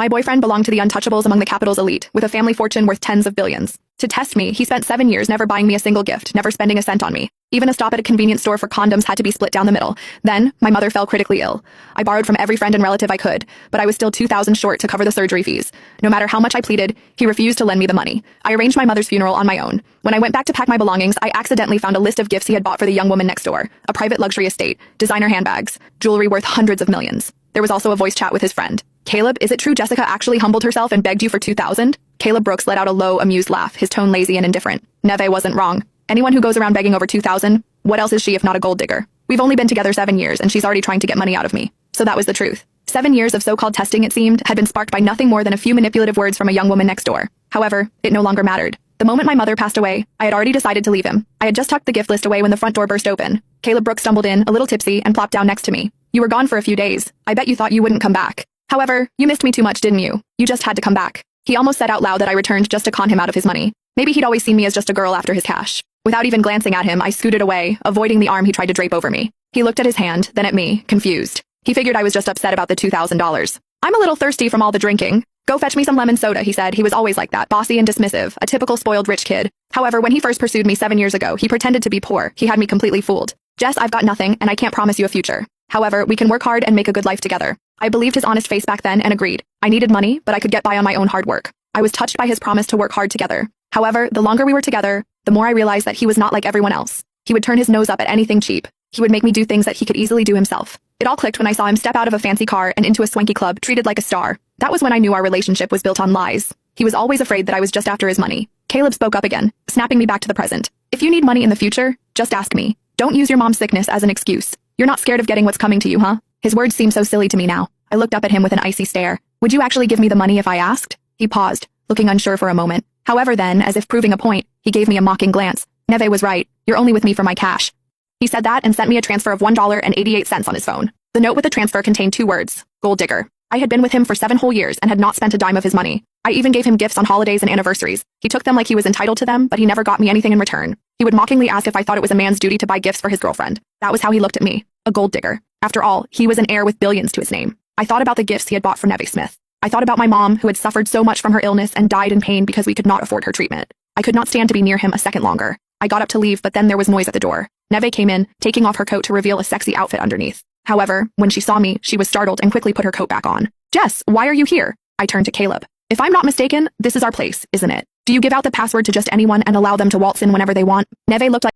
My boyfriend belonged to the untouchables among the capital's elite, with a family fortune worth tens of billions. To test me, he spent 7 years never buying me a single gift, never spending a cent on me. Even a stop at a convenience store for condoms had to be split down the middle. Then, my mother fell critically ill. I borrowed from every friend and relative I could, but I was still $2,000 short to cover the surgery fees. No matter how much I pleaded, he refused to lend me the money. I arranged my mother's funeral on my own. When I went back to pack my belongings, I accidentally found a list of gifts he had bought for the young woman next door. A private luxury estate, designer handbags, jewelry worth hundreds of millions. There was also a voice chat with his friend. Caleb, is it true Jessica actually humbled herself and begged you for $2,000? Caleb Brooks let out a low, amused laugh, his tone lazy and indifferent. Neve wasn't wrong. Anyone who goes around begging over $2,000, what else is she if not a gold digger? We've only been together 7 years and she's already trying to get money out of me. So that was the truth. 7 years of so-called testing, it seemed, had been sparked by nothing more than a few manipulative words from a young woman next door. However, it no longer mattered. The moment my mother passed away, I had already decided to leave him. I had just tucked the gift list away when the front door burst open. Caleb Brooks stumbled in, a little tipsy, and plopped down next to me. You were gone for a few days. I bet you thought you wouldn't come back. However, you missed me too much, didn't you? You just had to come back. He almost said out loud that I returned just to con him out of his money. Maybe he'd always seen me as just a girl after his cash. Without even glancing at him, I scooted away, avoiding the arm he tried to drape over me. He looked at his hand, then at me, confused. He figured I was just upset about the $2,000. I'm a little thirsty from all the drinking. Go fetch me some lemon soda, he said. He was always like that, bossy and dismissive, a typical spoiled rich kid. However, when he first pursued me 7 years ago, he pretended to be poor. He had me completely fooled. Jess, I've got nothing, and I can't promise you a future. However, we can work hard and make a good life together. I believed his honest face back then and agreed. I needed money, but I could get by on my own hard work. I was touched by his promise to work hard together. However, the longer we were together, the more I realized that he was not like everyone else. He would turn his nose up at anything cheap. He would make me do things that he could easily do himself. It all clicked when I saw him step out of a fancy car and into a swanky club, treated like a star. That was when I knew our relationship was built on lies. He was always afraid that I was just after his money. Caleb spoke up again, snapping me back to the present. If you need money in the future, just ask me. Don't use your mom's sickness as an excuse. You're not scared of getting what's coming to you, huh? His words seemed so silly to me now. I looked up at him with an icy stare. Would you actually give me the money if I asked? He paused, looking unsure for a moment. However then, as if proving a point, he gave me a mocking glance. Neve was right. You're only with me for my cash. He said that and sent me a transfer of $1.88 on his phone. The note with the transfer contained 2 words, gold digger. I had been with him for 7 whole years and had not spent a dime of his money. I even gave him gifts on holidays and anniversaries. He took them like he was entitled to them, but he never got me anything in return. He would mockingly ask if I thought it was a man's duty to buy gifts for his girlfriend. That was how he looked at me, a gold digger. After all, he was an heir with billions to his name. I thought about the gifts he had bought for Neve Smith. I thought about my mom, who had suffered so much from her illness and died in pain because we could not afford her treatment. I could not stand to be near him a second longer. I got up to leave, but then there was noise at the door. Neve came in, taking off her coat to reveal a sexy outfit underneath. However, when she saw me, she was startled and quickly put her coat back on. Jess, why are you here? I turned to Caleb. If I'm not mistaken, this is our place, isn't it? Do you give out the password to just anyone and allow them to waltz in whenever they want? Neve looked like